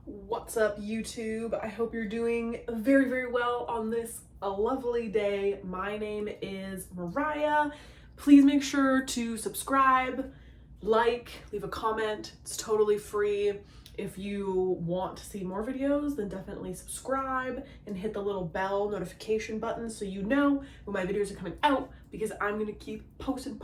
What's up, YouTube? I hope you're doing very, very well on this lovely day. My name is Mariah. Please make sure to subscribe, leave a comment. It's totally free. If you want to see more videos, then definitely subscribe and hit the little bell notification button so you know when my videos are coming out, because I'm gonna keep posting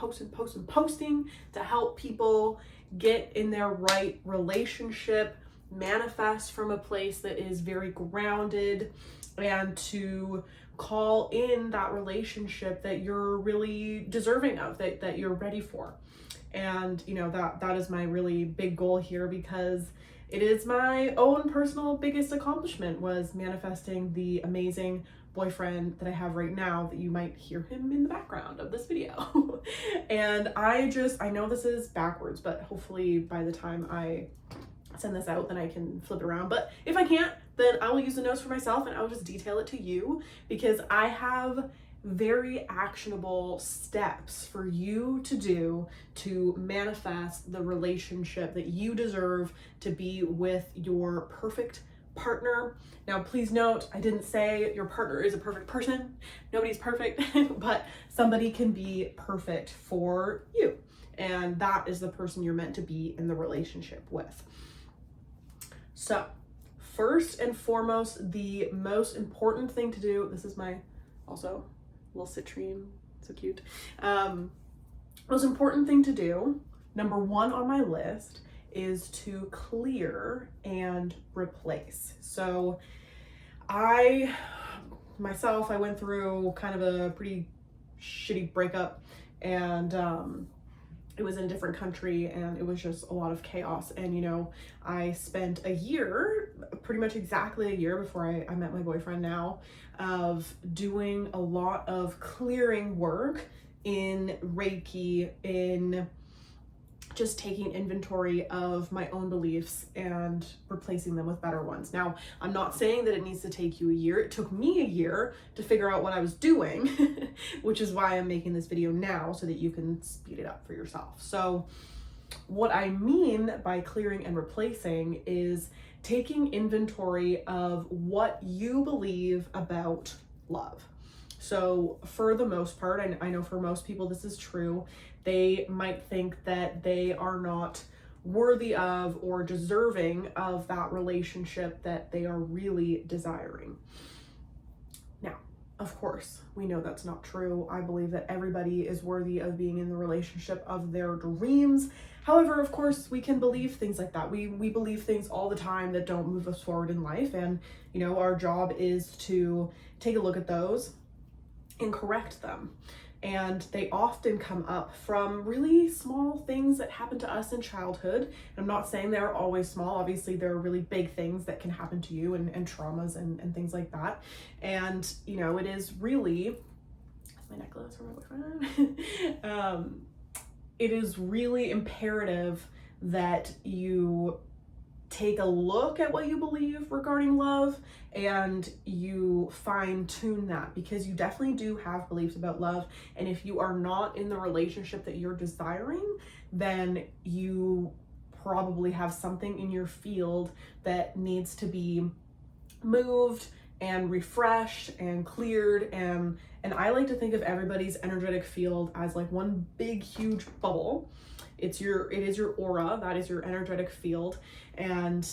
to help people get in their right relationship, manifest from a place that is very grounded, and to call in that relationship that you're really deserving of, that you're ready for. And that is my really big goal here, because it is my own personal biggest accomplishment, was manifesting the amazing boyfriend that I have right now, that you might hear him in the background of this video. And I know this is backwards, but hopefully by the time I send this out, then I can flip it around. But if I can't, then I will use the notes for myself and I'll just detail it to you, because I have very actionable steps for you to do to manifest the relationship that you deserve to be with your perfect partner. Now, please note, I didn't say your partner is a perfect person. Nobody's perfect, but somebody can be perfect for you. And that is the person you're meant to be in the relationship with. So, first and foremost, the most important thing to do, this is my also little citrine, so cute. Most important thing to do, number one on my list, is to clear and replace. So I went through kind of a pretty shitty breakup, and it was in a different country, and it was just a lot of chaos. And I spent a year, pretty much exactly a year before I met my boyfriend now, of doing a lot of clearing work in Reiki, in just taking inventory of my own beliefs and replacing them with better ones. Now, I'm not saying that it needs to take you a year. It took me a year to figure out what I was doing, which is why I'm making this video now, so that you can speed it up for yourself. So what I mean by clearing and replacing is taking inventory of what you believe about love. So for the most part, I know for most people this is true, they might think that they are not worthy of or deserving of that relationship that they are really desiring. Now, of course, we know that's not true. I believe that everybody is worthy of being in the relationship of their dreams. However, of course, we can believe things like that. We believe things all the time that don't move us forward in life. And, our job is to take a look at those and correct them. And they often come up from really small things that happen to us in childhood. And I'm not saying they're always small. Obviously, there are really big things that can happen to you, and traumas and things like that. And, it is really, that's my necklace for my boyfriend. It is really imperative that you take a look at what you believe regarding love and you fine tune that, because you definitely do have beliefs about love. And if you are not in the relationship that you're desiring, then you probably have something in your field that needs to be moved and refreshed and cleared. And I like to think of everybody's energetic field as like one big huge bubble. It is your aura, that is your energetic field. And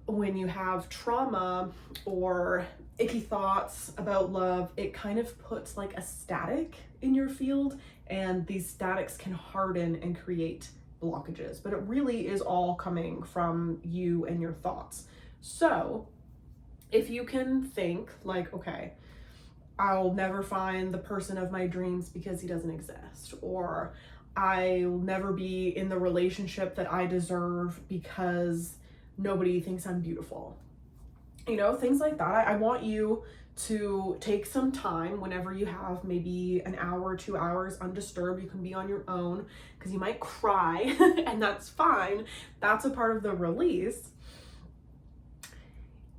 when you have trauma or icky thoughts about love, it kind of puts like a static in your field, and these statics can harden and create blockages. But it really is all coming from you and your thoughts. So if you can think like, okay, I'll never find the person of my dreams because he doesn't exist, or I'll never be in the relationship that I deserve because nobody thinks I'm beautiful. Things like that. I want you to take some time whenever you have maybe an hour, 2 hours undisturbed. You can be on your own because you might cry and that's fine. That's a part of the release.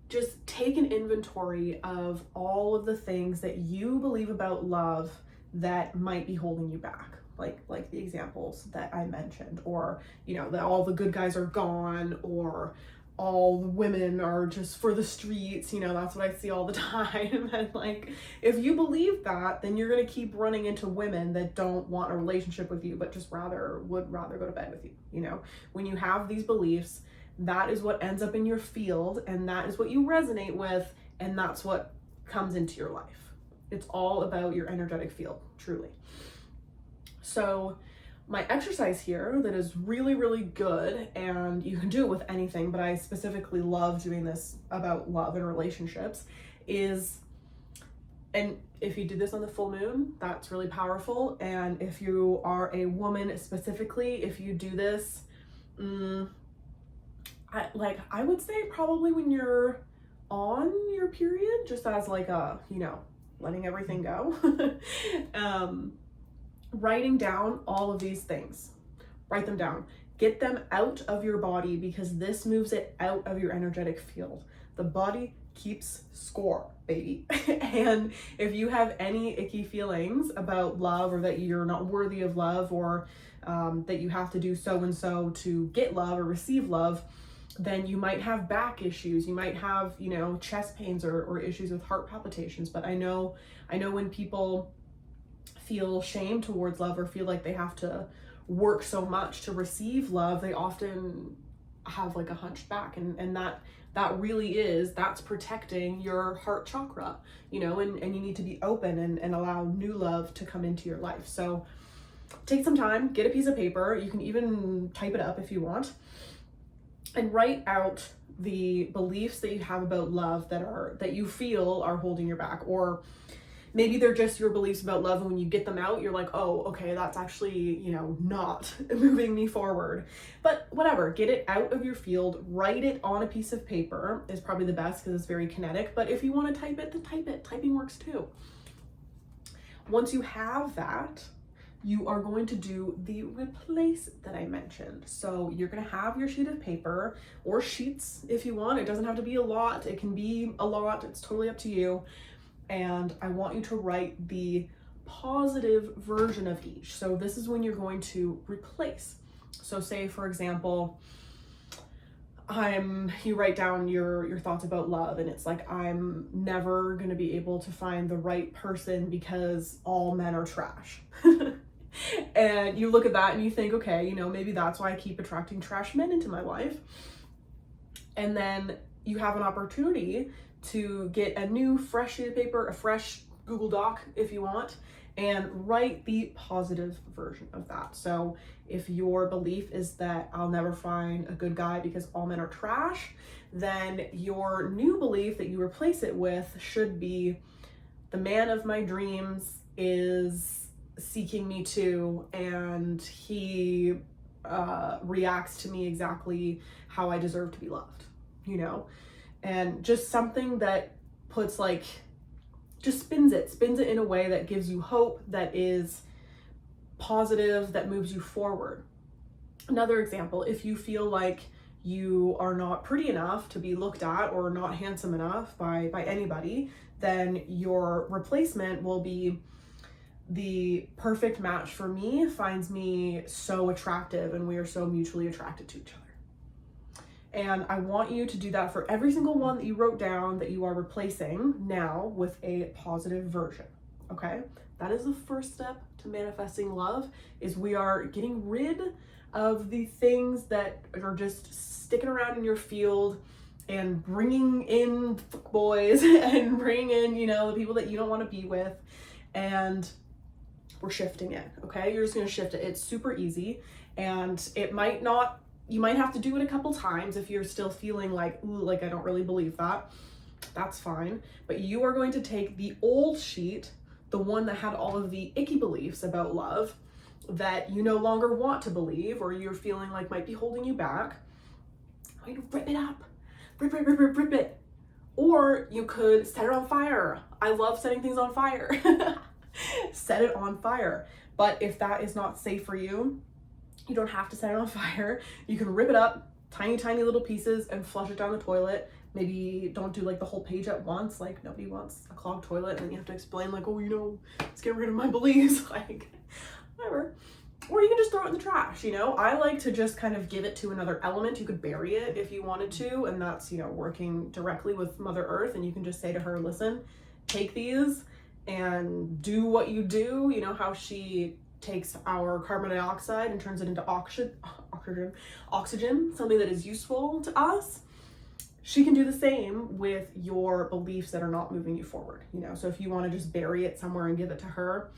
Just take an inventory of all of the things that you believe about love that might be holding you back. Like the examples that I mentioned, or that all the good guys are gone, or all women are just for the streets, you know, that's what I see all the time. And like, if you believe that, then you're going to keep running into women that don't want a relationship with you, but just would rather go to bed with you. You know, when you have these beliefs, that is what ends up in your field, and that is what you resonate with, and that's what comes into your life. It's all about your energetic field, truly. So my exercise here that is really, really good, and you can do it with anything, but I specifically love doing this about love and relationships, is, and if you do this on the full moon, that's really powerful. And if you are a woman specifically, if you do this, I would say probably when you're on your period, just as like a, you know, letting everything go. Writing down all of these things. Write them down. Get them out of your body, because this moves it out of your energetic field. The body keeps score, baby. And if you have any icky feelings about love, or that you're not worthy of love, or that you have to do so and so to get love or receive love, then you might have back issues. You might have, you know, chest pains or issues with heart palpitations. But I know when people feel shame towards love, or feel like they have to work so much to receive love, they often have like a hunched back, and that really is, that's protecting your heart chakra, you know, and you need to be open and allow new love to come into your life. So take some time, get a piece of paper, you can even type it up if you want, and write out the beliefs that you have about love that you feel are holding you back. Or maybe they're just your beliefs about love, and when you get them out, you're like, oh, okay, that's actually, you know, not moving me forward. But whatever, get it out of your field, write it on a piece of paper is probably the best, because it's very kinetic. But if you want to type it, then type it. Typing works too. Once you have that, you are going to do the replace that I mentioned. So you're going to have your sheet of paper, or sheets if you want. It doesn't have to be a lot. It can be a lot. It's totally up to you. And I want you to write the positive version of each. So this is when you're going to replace. So say, for example, you write down your thoughts about love, and it's like, I'm never going to be able to find the right person because all men are trash. And you look at that and you think, okay, you know, maybe that's why I keep attracting trash men into my life. And then you have an opportunity to get a new fresh sheet of paper, a fresh Google Doc if you want, and write the positive version of that. So if your belief is that I'll never find a good guy because all men are trash, then your new belief that you replace it with should be, the man of my dreams is seeking me too, and he reacts to me exactly how I deserve to be loved, you know? And just something that puts like, just spins it in a way that gives you hope, that is positive, that moves you forward. Another example, if you feel like you are not pretty enough to be looked at, or not handsome enough by anybody, then your replacement will be, the perfect match for me finds me so attractive, and we are so mutually attracted to each other. And I want you to do that for every single one that you wrote down that you are replacing now with a positive version, okay? That is the first step to manifesting love, is we are getting rid of the things that are just sticking around in your field, and bringing in boys and bringing in, you know, the people that you don't want to be with, and we're shifting it, okay? You're just going to shift it. It's super easy, and it might not, you might have to do it a couple times if you're still feeling like, ooh, like I don't really believe that. That's fine. But you are going to take the old sheet, the one that had all of the icky beliefs about love that you no longer want to believe, or you're feeling like might be holding you back. I'm going to rip it up. Rip it. Or you could set it on fire. I love setting things on fire. Set it on fire. But if that is not safe for you, you don't have to set it on fire. You can rip it up, tiny little pieces, and flush it down the toilet. Maybe don't do like the whole page at once. Like, nobody wants a clogged toilet, and then you have to explain like, oh, you know, let's get rid of my beliefs. Like, whatever. or you can just throw it in the trash, you know? I like to just kind of give it to another element. You could bury it if you wanted to, and that's, you know, working directly with Mother Earth, and you can just say to her, listen, take these and do what you do. You know how she takes our carbon dioxide and turns it into oxygen, something that is useful to us. She can do the same with your beliefs that are not moving you forward, you know? So if you want to just bury it somewhere and give it to her,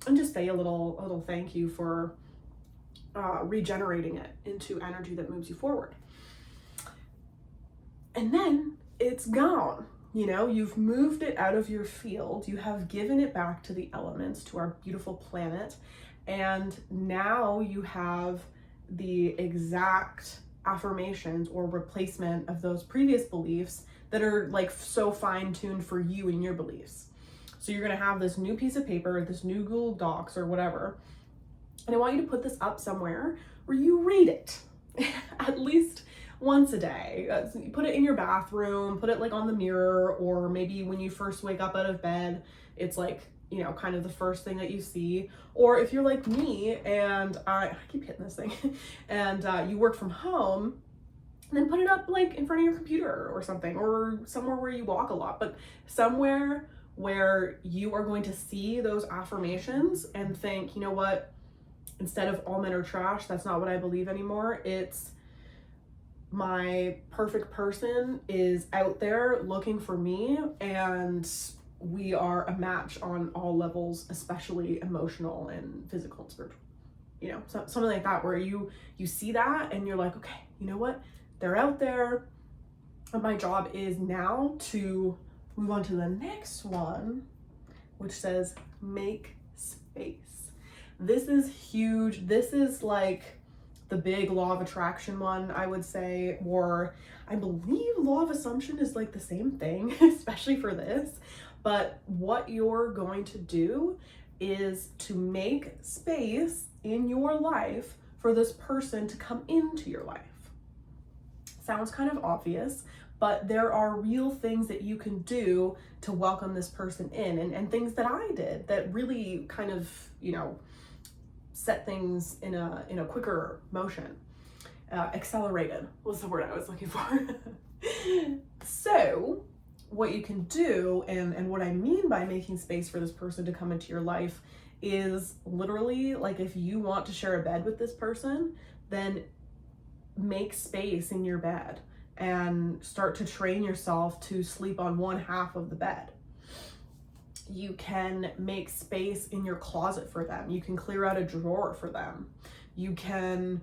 and just say a little thank you for regenerating it into energy that moves you forward. And then it's gone. You know, you've moved it out of your field. You have given it back to the elements, to our beautiful planet. And now you have the exact affirmations or replacement of those previous beliefs that are like so fine-tuned for you and your beliefs. So you're going to have this new piece of paper, this new Google Docs or whatever, and I want you to put this up somewhere where you read it at least once a day. Put it in your bathroom, put it like on the mirror, or maybe when you first wake up out of bed, it's like, you know, kind of the first thing that you see. Or if you're like me and I keep hitting this thing, and you work from home, then put it up like in front of your computer or something, or somewhere where you walk a lot, but somewhere where you are going to see those affirmations and think, you know what, instead of all men are trash, that's not what I believe anymore. It's my perfect person is out there looking for me, and we are a match on all levels, especially emotional and physical and spiritual. You know, so, something like that, where you see that and you're like, okay, you know what, they're out there, and my job is now to move on to the next one, which says make space. This is huge. This is like the big law of attraction one, I would say, or I believe law of assumption is like the same thing, especially for this. But what you're going to do is to make space in your life for this person to come into your life. Sounds kind of obvious, but there are real things that you can do to welcome this person in, and things that I did that really kind of, you know, set things in a quicker motion. Accelerated was the word I was looking for. So what you can do, and what I mean by making space for this person to come into your life, is literally like, if you want to share a bed with this person, then make space in your bed and start to train yourself to sleep on one half of the bed. You can make space in your closet for them. You can clear out a drawer for them. You can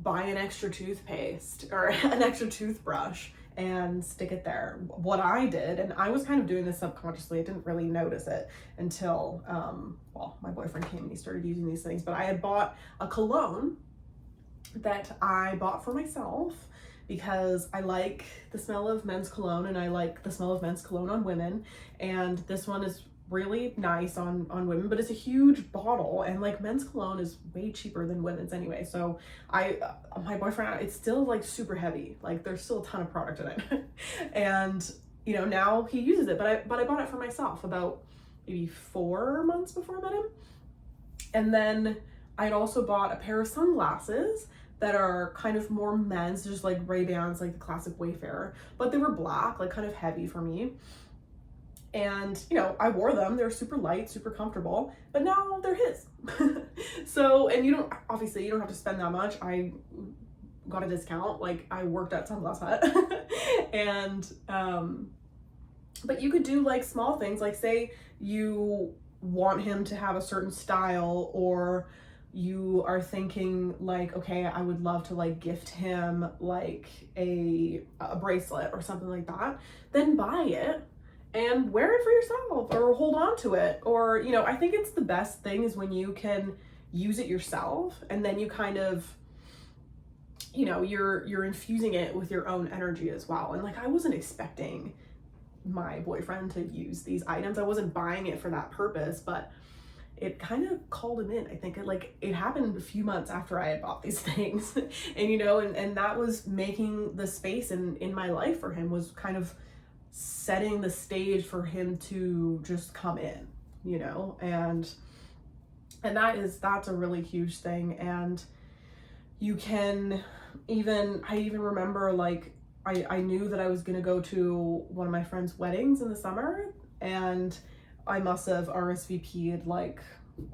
buy an extra toothpaste or an extra toothbrush and stick it there. What I did, and I was kind of doing this subconsciously, I didn't really notice it until, well, my boyfriend came and he started using these things, but I had bought a cologne that I bought for myself because I like the smell of men's cologne, and I like the smell of men's cologne on women, and this one is really nice on women, but it's a huge bottle, and like men's cologne is way cheaper than women's anyway. So my boyfriend, it's still like super heavy, like there's still a ton of product in it. And you know, now he uses it, but I bought it for myself about maybe 4 months before I met him. And then I'd also bought a pair of sunglasses that are kind of more men's, just like Ray-Bans, like the classic Wayfarer, but they were black, like kind of heavy for me. And, you know, I wore them, they're super light, super comfortable, but now they're his. So, and you don't have to spend that much. I got a discount, like I worked at Sunglass Hut. And, but you could do like small things, like say you want him to have a certain style, or you are thinking like, okay, I would love to like gift him like a bracelet or something like that, then buy it and wear it for yourself, or hold on to it. Or, you know, I think it's the best thing is when you can use it yourself, and then you kind of, you know, you're infusing it with your own energy as well. And like, I wasn't expecting my boyfriend to use these items. I wasn't buying it for that purpose, but it kind of called him in. I think it happened a few months after I had bought these things. And, you know, and that was making the space in my life for him, was kind of setting the stage for him to just come in, you know. And And that's a really huge thing. And you can I even remember, like, I knew that I was gonna go to one of my friend's weddings in the summer, and I must have RSVP'd, like,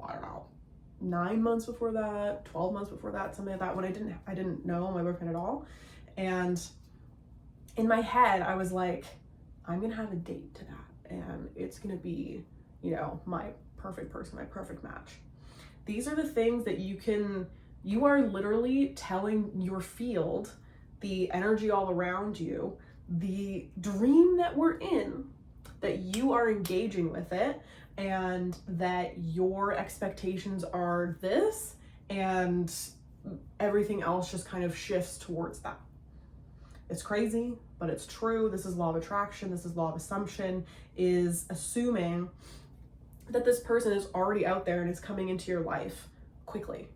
I don't know, 9 months before that, 12 months before that, something like that, when I didn't know my boyfriend at all. And in my head, I was like, I'm gonna have a date to that, and it's gonna be, you know, my perfect person, my perfect match. These are the things that you are literally telling your field, the energy all around you, the dream that we're in, that you are engaging with it, and that your expectations are this, and everything else just kind of shifts towards that. It's crazy, but it's true. This is law of attraction. This is law of assumption, is assuming that this person is already out there and is coming into your life quickly.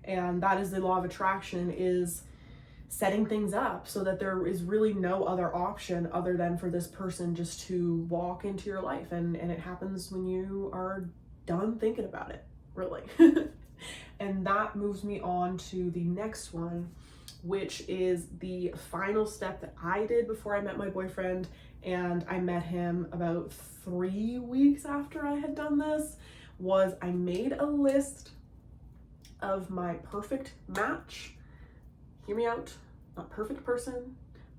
And that is the law of attraction, is setting things up so that there is really no other option other than for this person just to walk into your life. And it happens when you are done thinking about it, really. And that moves me on to the next one, which is the final step that I did before I met my boyfriend. And I met him about 3 weeks after I had done this, was I made a list of my perfect match. Hear me out. Not perfect person.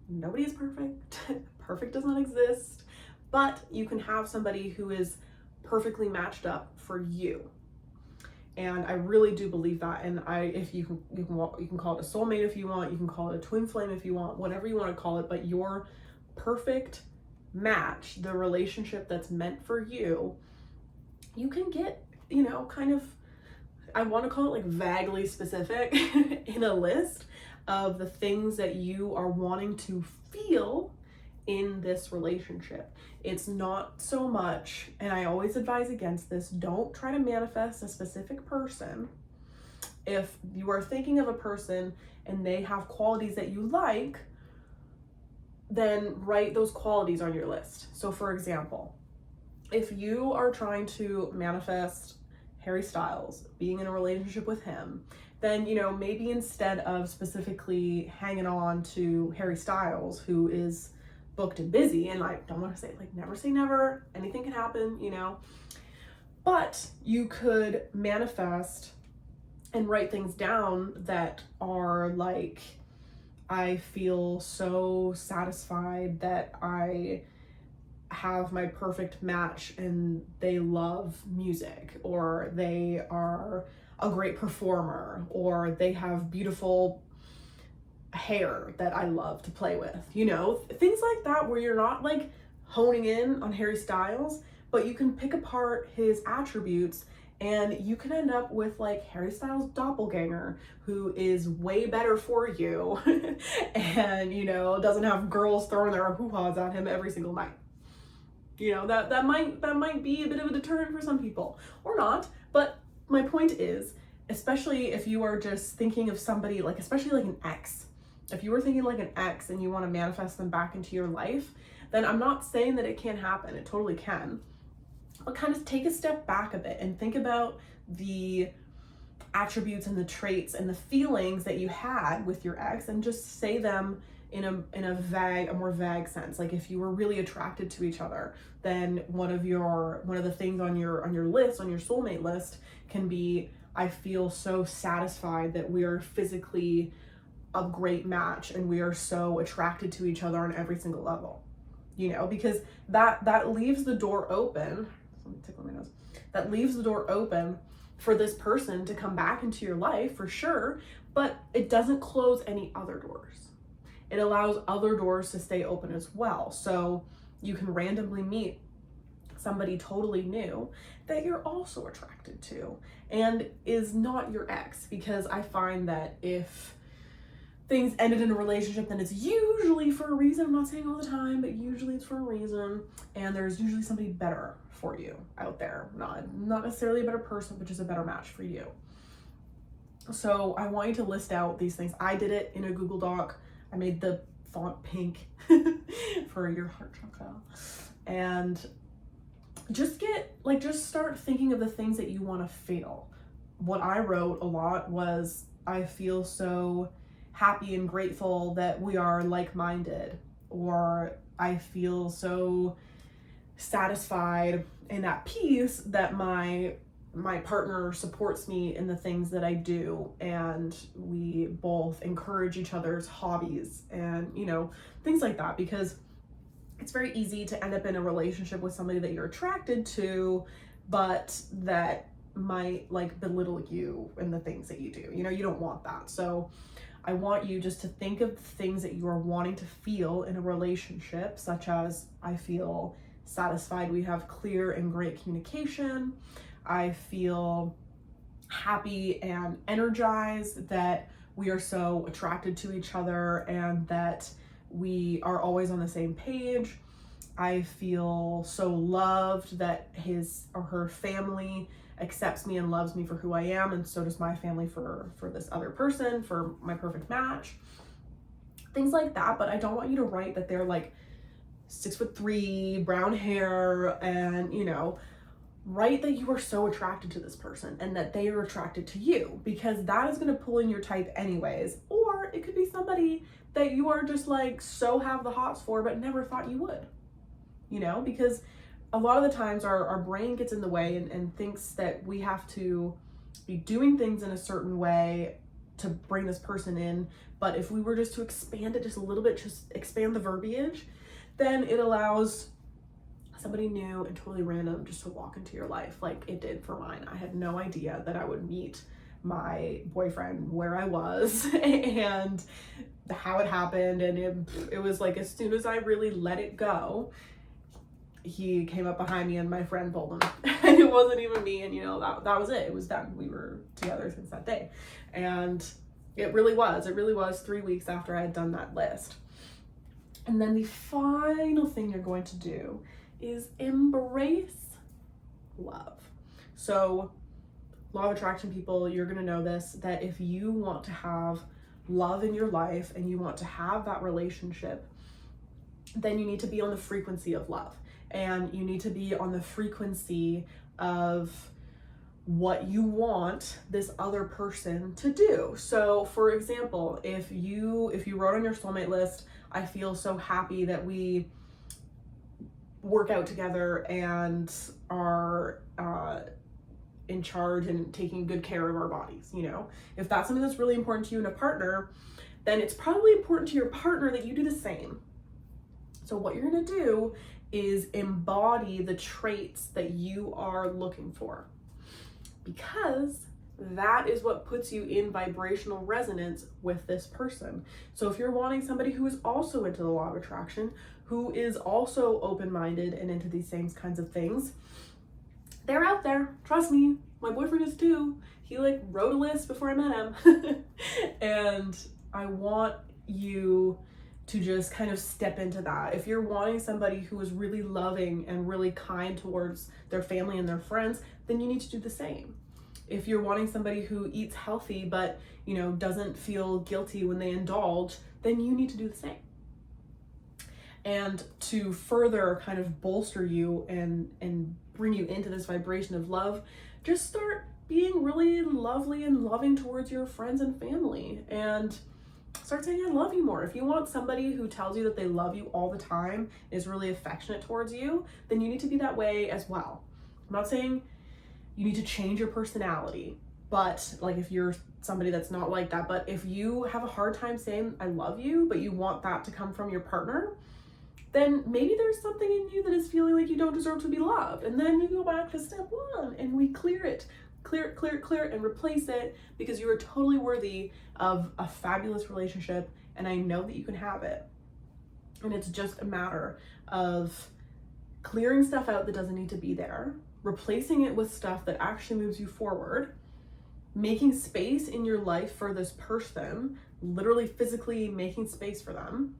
Nobody is perfect. Perfect does not exist. But you can have somebody who is perfectly matched up for you. And I really do believe that. And if you can call it a soulmate if you want, you can call it a twin flame if you want, whatever you want to call it, but your perfect match, the relationship that's meant for you, you can get, you know, kind of, I want to call it like vaguely specific in a list of the things that you are wanting to feel in this relationship. It's not so much, and I always advise against this, don't try to manifest a specific person. If you are thinking of a person and they have qualities that you like, then write those qualities on your list. So for example, if you are trying to manifest Harry Styles, being in a relationship with him, then, you know, maybe instead of specifically hanging on to Harry Styles, who is booked and busy, and I don't want to say never, anything can happen, you know, but you could manifest and write things down that are like, I feel so satisfied that I have my perfect match and they love music, or they are a great performer, or they have beautiful hair that I love to play with, you know, things like that, where you're not like honing in on Harry Styles, but you can pick apart his attributes and you can end up with like Harry Styles' doppelganger, who is way better for you and, you know, doesn't have girls throwing their hoo-haws at him every single night. You know, that might be a bit of a deterrent for some people, or not. But my point is, especially if you are just thinking of somebody, like, especially like an ex, if you were thinking like an ex and you want to manifest them back into your life, then I'm not saying that it can't happen. It totally can. But kind of take a step back a bit and think about the attributes and the traits and the feelings that you had with your ex, and just say them in a more vague sense. Like, if you were really attracted to each other, then one of the things on your list, on your soulmate list, can be, I feel so satisfied that we are physically a great match and we are so attracted to each other on every single level. You know, because that leaves the door open. Let me tickle my nose. That leaves the door open for this person to come back into your life, for sure, but it doesn't close any other doors. It allows other doors to stay open as well. So you can randomly meet somebody totally new that you're also attracted to and is not your ex. Because I find that if things ended in a relationship, then it's usually for a reason. I'm not saying all the time, but usually it's for a reason. And there's usually somebody better for you out there. Not necessarily a better person, but just a better match for you. So I want you to list out these things. I did it in a Google Doc. I made the font pink for your heart chakra. And just start thinking of the things that you want to feel. what I wrote a lot was, I feel so happy and grateful that we are like-minded, or I feel so satisfied and at peace that my partner supports me in the things that I do, and we both encourage each other's hobbies and, you know, things like that, because it's very easy to end up in a relationship with somebody that you're attracted to, but that might like belittle you in the things that you do. You know, you don't want that. So I want you just to think of things that you are wanting to feel in a relationship, such as, I feel satisfied we have clear and great communication. I feel happy and energized that we are so attracted to each other and that we are always on the same page. I feel so loved that his or her family accepts me and loves me for who I am, and so does my family for this other person, for my perfect match. Things like that. But I don't want you to write that they're like 6'3", brown hair, and, you know, write that you are so attracted to this person and that they are attracted to you, because that is going to pull in your type anyways. Or it could be somebody that you are just like so have the hots for but never thought you would, you know, because a lot of the times our brain gets in the way and thinks that we have to be doing things in a certain way to bring this person in. But if we were just to expand it just a little bit, just expand the verbiage, then it allows somebody new and totally random just to walk into your life, like it did for mine. I had no idea that I would meet my boyfriend where I was and how it happened. And it was like, as soon as I really let it go, he came up behind me and my friend pulled him. And it wasn't even me. And, you know, that was it. It was done. We were together since that day. And it really was 3 weeks after I had done that list. And then the final thing you're going to do is embrace love. So law of attraction people, you're going to know this, that if you want to have love in your life and you want to have that relationship, then you need to be on the frequency of love, and you need to be on the frequency of what you want this other person to do. So for example, if you wrote on your soulmate list, I feel so happy that we work out together and are in charge and taking good care of our bodies, you know, if that's something that's really important to you and a partner, then it's probably important to your partner that you do the same. So what you're going to do is embody the traits that you are looking for, because that is what puts you in vibrational resonance with this person. So if you're wanting somebody who is also into the law of attraction, who is also open-minded and into these same kinds of things, they're out there. Trust me, my boyfriend is too. He like wrote a list before I met him. And I want you to just kind of step into that. If you're wanting somebody who is really loving and really kind towards their family and their friends, then you need to do the same. If you're wanting somebody who eats healthy but, you know, doesn't feel guilty when they indulge, then you need to do the same. And to further kind of bolster you and bring you into this vibration of love, just start being really lovely and loving towards your friends and family, and start saying I love you more. If you want somebody who tells you that they love you all the time, is really affectionate towards you, then you need to be that way as well. I'm not saying you need to change your personality, but like if you're somebody that's not like that, but if you have a hard time saying I love you, but you want that to come from your partner, then maybe there's something in you that is feeling like you don't deserve to be loved. And then you go back to step one and we clear it, and replace it, because you are totally worthy of a fabulous relationship, and I know that you can have it. And it's just a matter of clearing stuff out that doesn't need to be there, replacing it with stuff that actually moves you forward, making space in your life for this person, literally physically making space for them,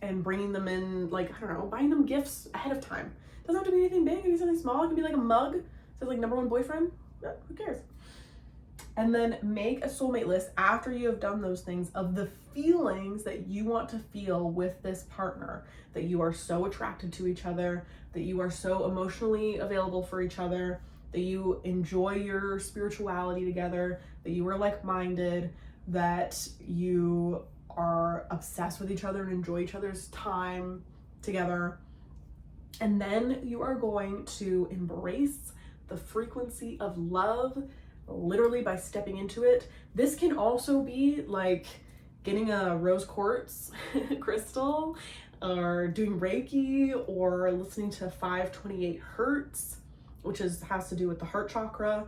and bringing them in, like, I don't know, buying them gifts ahead of time. It doesn't have to be anything big, it can be something small. It can be like a mug, it says like #1 boyfriend, who cares? And then make a soulmate list after you have done those things of the feelings that you want to feel with this partner, that you are so attracted to each other, that you are so emotionally available for each other, that you enjoy your spirituality together, that you are like-minded, that you are obsessed with each other and enjoy each other's time together. And then you are going to embrace the frequency of love, literally by stepping into it. This can also be like getting a rose quartz crystal, or doing Reiki, or listening to 528 hertz, which has to do with the heart chakra.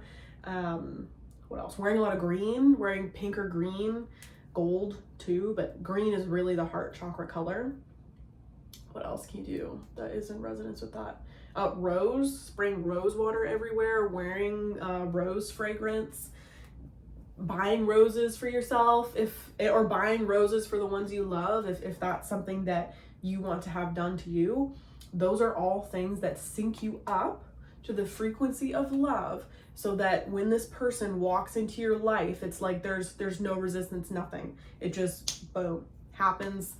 What else? Wearing a lot of green, wearing pink or green, gold too, but green is really the heart chakra color. What else can you do that is in resonance with that? Rose, spraying rose water everywhere, wearing rose fragrance, buying roses for yourself, or buying roses for the ones you love, if that's something that you want to have done to you. Those are all things that sync you up to the frequency of love, so that when this person walks into your life, it's like there's no resistance, nothing. It just boom, happens.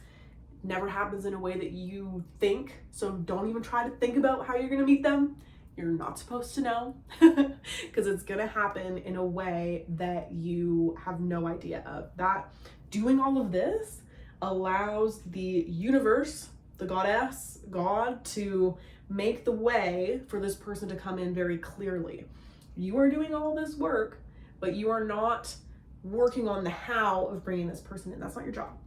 Never happens in a way that you think. So don't even try to think about how you're gonna meet them. You're not supposed to know, because it's gonna happen in a way that you have no idea of. That doing all of this allows the universe, the goddess, God, to make the way for this person to come in very clearly. You are doing all this work, but you are not working on the how of bringing this person in. That's not your job.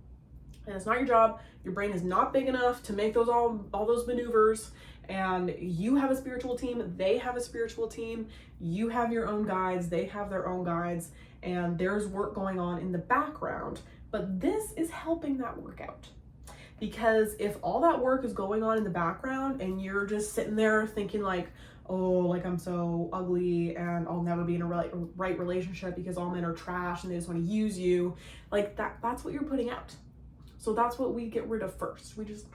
And it's not your job. Your brain is not big enough to make those all those maneuvers. And you have a spiritual team, they have a spiritual team, you have your own guides, they have their own guides, and there's work going on in the background. But this is helping that work out. Because if all that work is going on in the background and you're just sitting there thinking like, oh, like I'm so ugly and I'll never be in a right relationship because all men are trash and they just want to use you, like that's what you're putting out. So that's what we get rid of first. We just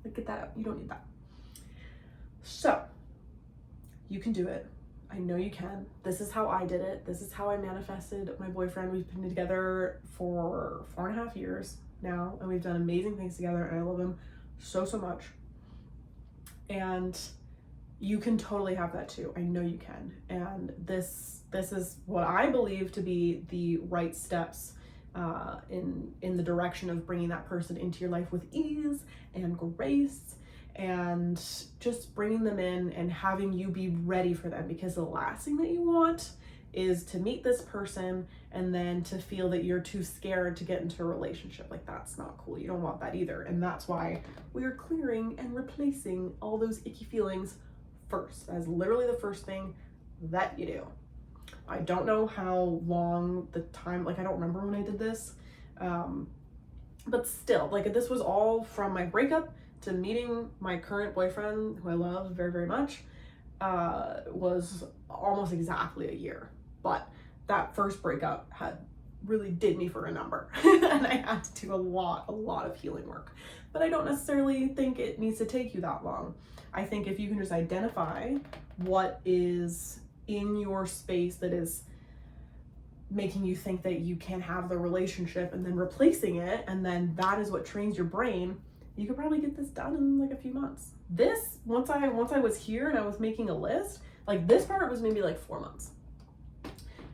get that out. You don't need that. So you can do it. I know you can. This is how I did it. This is how I manifested my boyfriend. We've been together for 4.5 years now, and we've done amazing things together, and I love him so much. And you can totally have that too. I know you can. And this is what I believe to be the right steps in the direction of bringing that person into your life with ease and grace, and just bringing them in and having you be ready for them. Because the last thing that you want is to meet this person and then to feel that you're too scared to get into a relationship. Like, that's not cool. You don't want that either. And that's why we are clearing and replacing all those icky feelings first. That's literally the first thing that you do. I don't know how long the time, like I don't remember when I did this, but still, like this was all from my breakup to meeting my current boyfriend, who I love very, very much, was almost exactly a year. But that first breakup really did me for a number, and I had to do a lot of healing work. But I don't necessarily think it needs to take you that long. I think if you can just identify what is in your space that is making you think that you can't have the relationship, and then replacing it, and then that is what trains your brain, you could probably get this done in like a few months. This, once I was here and I was making a list, like this part was maybe like 4 months.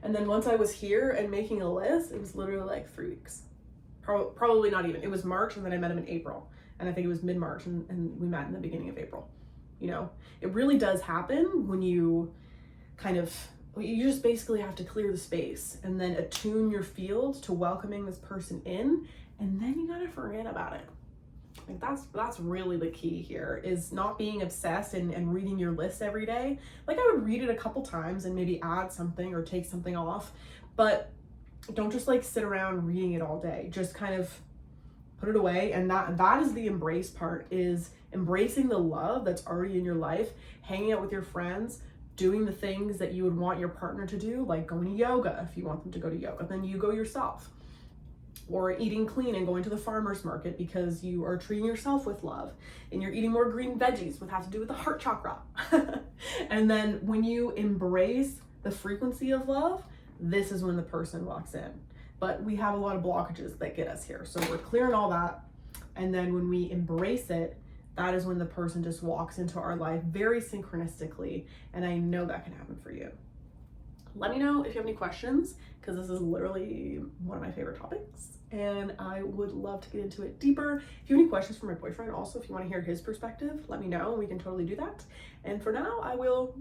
And then once I was here and making a list, it was literally like 3 weeks. Probably not even. It was March, and then I met him in April. And I think it was mid-March, and we met in the beginning of April. You know, it really does happen when you you just basically have to clear the space and then attune your field to welcoming this person in, and then you gotta forget about it. Like that's really the key here, is not being obsessed and reading your list every day. Like I would read it a couple times and maybe add something or take something off, but don't just like sit around reading it all day. Just kind of put it away. And that is the embrace part, is embracing the love that's already in your life, hanging out with your friends, doing the things that you would want your partner to do, like going to yoga if you want them to go to yoga, then you go yourself. Or eating clean and going to the farmer's market because you are treating yourself with love, and you're eating more green veggies, which have to do with the heart chakra. And then when you embrace the frequency of love, this is when the person walks in. But we have a lot of blockages that get us here. So we're clearing all that. And then when we embrace it, that is when the person just walks into our life very synchronistically. And I know that can happen for you. Let me know if you have any questions, because this is literally one of my favorite topics and I would love to get into it deeper. If you have any questions for my boyfriend, also, if you want to hear his perspective, let me know and we can totally do that. And for now, I will